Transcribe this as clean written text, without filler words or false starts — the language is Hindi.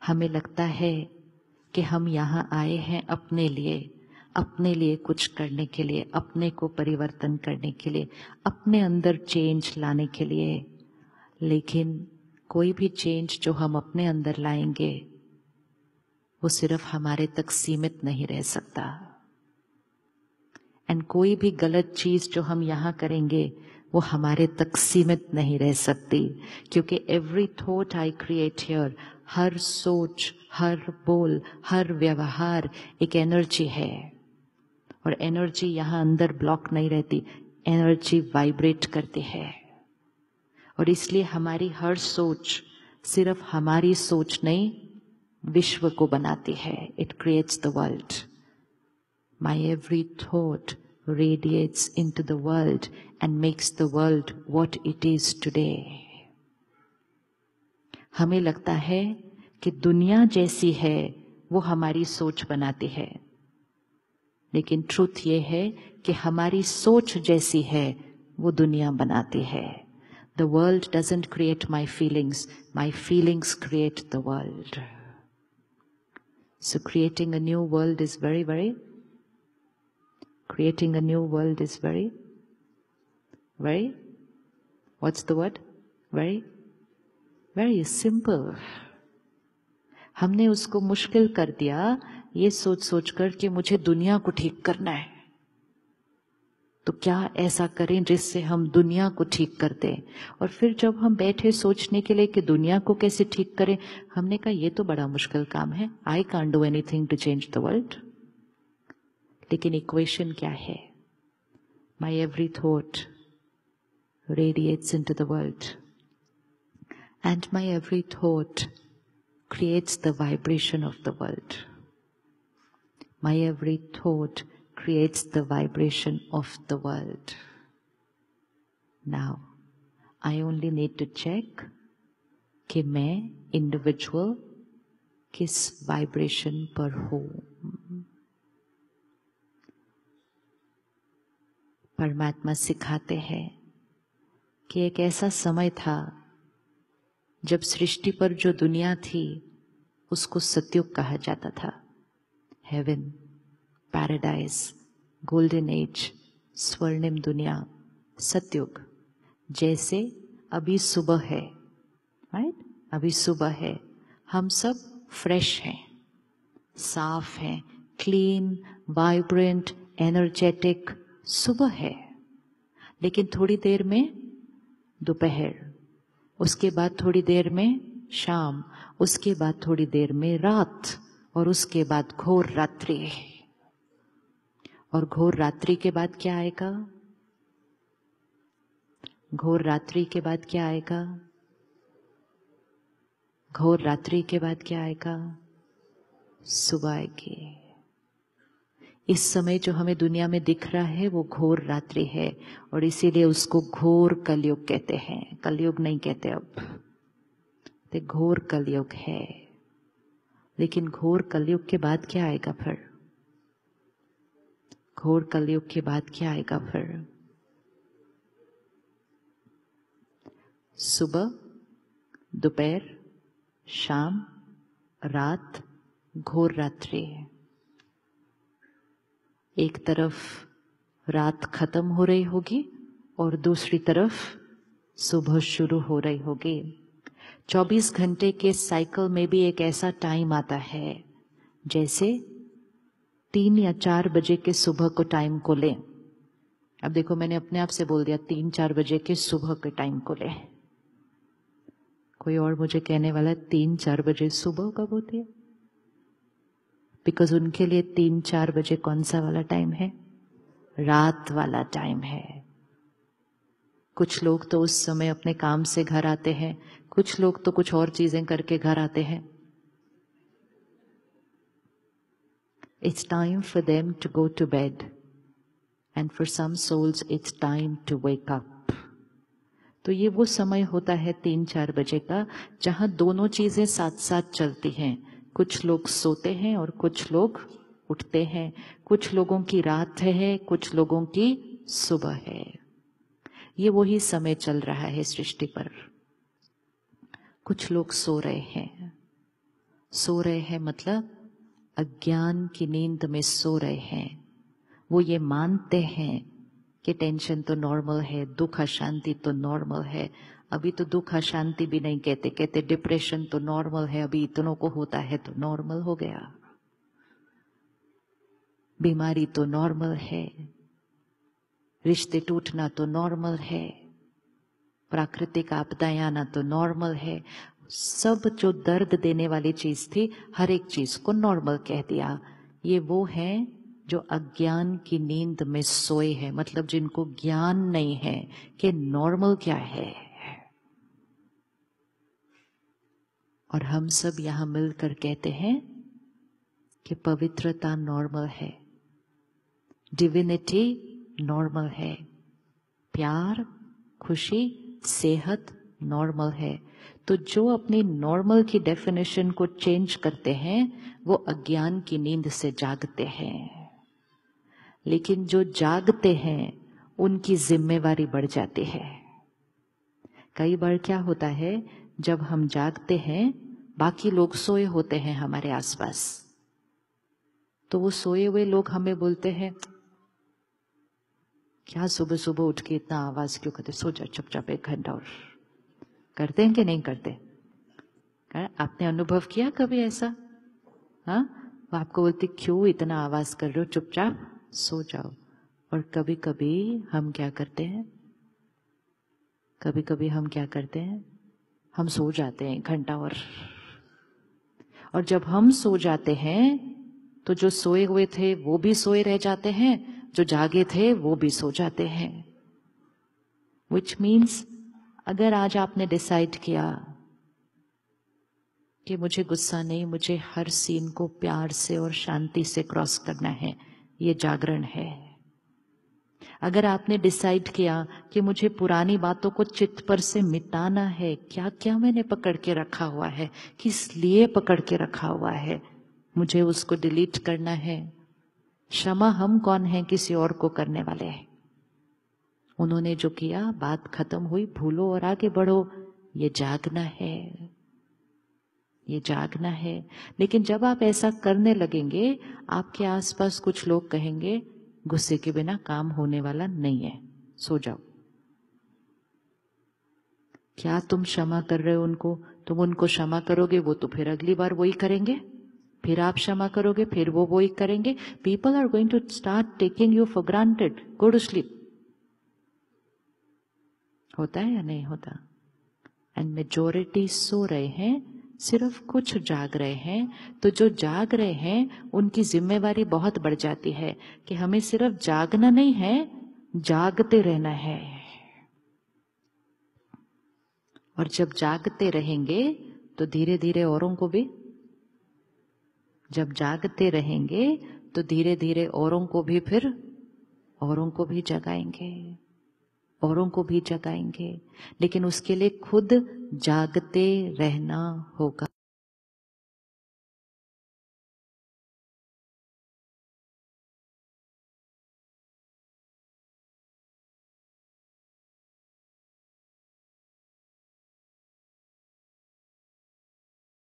हमें लगता है कि हम यहाँ आए हैं अपने लिए कुछ करने के लिए, अपने को परिवर्तन करने के लिए, अपने अंदर चेंज लाने के लिए। लेकिन कोई भी चेंज जो हम अपने अंदर लाएंगे वो सिर्फ हमारे तक सीमित नहीं रह सकता। एंड कोई भी गलत चीज जो हम यहाँ करेंगे वो हमारे तक सीमित नहीं रह सकती, क्योंकि every thought I create here, हर सोच, हर बोल, हर व्यवहार एक एनर्जी है। और एनर्जी यहाँ अंदर ब्लॉक नहीं रहती, एनर्जी वाइब्रेट करती है। और इसलिए हमारी हर सोच सिर्फ हमारी सोच नहीं, विश्व को बनाती है। It creates the world. My every thought radiates into the world and makes the world what it is today. हमें लगता है कि दुनिया जैसी है वो हमारी सोच बनाती है, लेकिन ट्रूथ ये है कि हमारी सोच जैसी है वो दुनिया बनाती है। The world doesn't create my feelings create the world. So creating a new world is very what's the word? Very simple. हमने उसको मुश्किल कर दिया ये सोच कर कि मुझे दुनिया को ठीक करना है, तो क्या ऐसा करें जिससे हम दुनिया को ठीक कर दें। और फिर जब हम बैठे सोचने के लिए कि दुनिया को कैसे ठीक करें, हमने कहा ये तो बड़ा मुश्किल काम है, I can't do anything to change the world. लेकिन इक्वेशन क्या है? My every thought radiates into the world, and my every thought creates the vibration of the world. My every thought creates the vibration of the world. Now, I only need to check कि मैं individual किस vibration पर हूँ। परमात्मा सिखाते हैं कि एक ऐसा समय था जब सृष्टि पर जो दुनिया थी उसको सतयुग कहा जाता था। हेवन, पैराडाइज, गोल्डन एज, स्वर्णिम दुनिया, सतयुग। जैसे अभी सुबह है, राइट? अभी सुबह है, हम सब फ्रेश हैं, साफ हैं, क्लीन, वाइब्रेंट, एनर्जेटिक। सुबह है, लेकिन थोड़ी देर में दोपहर, उसके बाद थोड़ी देर में शाम, उसके बाद थोड़ी देर में रात, और उसके बाद घोर रात्रि। और घोर रात्रि के बाद क्या आएगा? घोर रात्रि के बाद क्या आएगा? घोर रात्रि के बाद क्या आएगा? सुबह आएगी। इस समय जो हमें दुनिया में दिख रहा है वो घोर रात्रि है, और इसीलिए उसको घोर कलयुग कहते हैं। कलयुग नहीं कहते अब, तो घोर कलयुग है। लेकिन घोर कलयुग के बाद क्या आएगा फिर? घोर कलयुग के बाद क्या आएगा फिर? सुबह, दोपहर, शाम, रात, घोर रात्रि। एक तरफ रात खत्म हो रही होगी और दूसरी तरफ सुबह शुरू हो रही होगी। 24 घंटे के साइकिल में भी एक ऐसा टाइम आता है जैसे 3 या 4 बजे के सुबह को टाइम को लें। अब देखो, मैंने अपने आप से बोल दिया 3-4 बजे के सुबह के टाइम को लें। कोई और मुझे कहने वाला 3-4 बजे सुबह कब होती है? बिकॉज उनके लिए 3-4 बजे कौन सा वाला टाइम है? रात वाला टाइम है। कुछ लोग तो उस समय अपने काम से घर आते हैं, कुछ लोग तो कुछ और चीजें करके घर आते हैं। It's time for them to go to bed, and for some souls it's time to wake up. तो ये वो समय होता है 3-4 बजे का, जहां दोनों चीजें साथ साथ चलती हैं। कुछ लोग सोते हैं और कुछ लोग उठते हैं। कुछ लोगों की रात है, कुछ लोगों की सुबह है। ये वही समय चल रहा है सृष्टि पर। कुछ लोग सो रहे हैं, सो रहे हैं मतलब अज्ञान की नींद में सो रहे हैं। वो ये मानते हैं कि टेंशन तो नॉर्मल है, दुख अशांति तो नॉर्मल है। अभी तो दुख अशांति भी नहीं कहते, कहते डिप्रेशन तो नॉर्मल है, अभी इतनों को होता है तो नॉर्मल हो गया। बीमारी तो नॉर्मल है, रिश्ते टूटना तो नॉर्मल है, प्राकृतिक आपदाएं आना तो नॉर्मल है। सब जो दर्द देने वाली चीज थी, हर एक चीज को नॉर्मल कह दिया। ये वो है जो अज्ञान की नींद में सोए हैं, मतलब जिनको ज्ञान नहीं है कि नॉर्मल क्या है। और हम सब यहां मिलकर कहते हैं कि पवित्रता नॉर्मल है, डिविनिटी नॉर्मल है, प्यार, खुशी, सेहत नॉर्मल है। तो जो अपनी नॉर्मल की डेफिनेशन को चेंज करते हैं वो अज्ञान की नींद से जागते हैं। लेकिन जो जागते हैं उनकी जिम्मेवारी बढ़ जाती है। कई बार क्या होता है, जब हम जागते हैं बाकी लोग सोए होते हैं हमारे आसपास, तो वो सोए हुए लोग हमें बोलते हैं क्या सुबह सुबह उठ के इतना आवाज क्यों करते, सो जा चुपचाप 1 घंटा और। करते हैं कि नहीं करते? आपने अनुभव किया कभी ऐसा? हाँ, वो आपको बोलते क्यों इतना आवाज कर रहे हो, चुपचाप सो जाओ। और कभी कभी हम क्या करते हैं, कभी कभी हम क्या करते हैं, हम सो जाते हैं 1 घंटा और जब हम सो जाते हैं तो जो सोए हुए थे वो भी सोए रह जाते हैं, जो जागे थे वो भी सो जाते हैं। विच मीन्स अगर आज आपने डिसाइड किया कि मुझे गुस्सा नहीं, मुझे हर सीन को प्यार से और शांति से क्रॉस करना है, ये जागरण है। अगर आपने डिसाइड किया कि मुझे पुरानी बातों को चित्त पर से मिटाना है, क्या क्या मैंने पकड़ के रखा हुआ है, किस लिए पकड़ के रखा हुआ है, मुझे उसको डिलीट करना है। क्षमा हम कौन हैं किसी और को करने वाले? उन्होंने जो किया, बात खत्म हुई, भूलो और आगे बढ़ो। ये जागना है, ये जागना है। लेकिन जब आप ऐसा करने लगेंगे, आपके आसपास कुछ लोग कहेंगे गुस्से के बिना काम होने वाला नहीं है, सो जाओ। क्या तुम क्षमा कर रहे हो उनको? तुम उनको क्षमा करोगे, वो तो फिर अगली बार वही करेंगे, फिर आप क्षमा करोगे, फिर वो वही करेंगे। People are going to start taking you for granted. Go to sleep. होता है या नहीं होता? एंड मेजोरिटी सो रहे हैं, सिर्फ कुछ जाग रहे हैं। तो जो जाग रहे हैं उनकी जिम्मेवारी बहुत बढ़ जाती है कि हमें सिर्फ जागना नहीं है, जागते रहना है। और जब जागते रहेंगे तो धीरे धीरे औरों को भी, जब जागते रहेंगे तो धीरे धीरे औरों को भी, फिर औरों को भी जगाएंगे, औरों को भी जगाएंगे। लेकिन उसके लिए खुद जागते रहना होगा।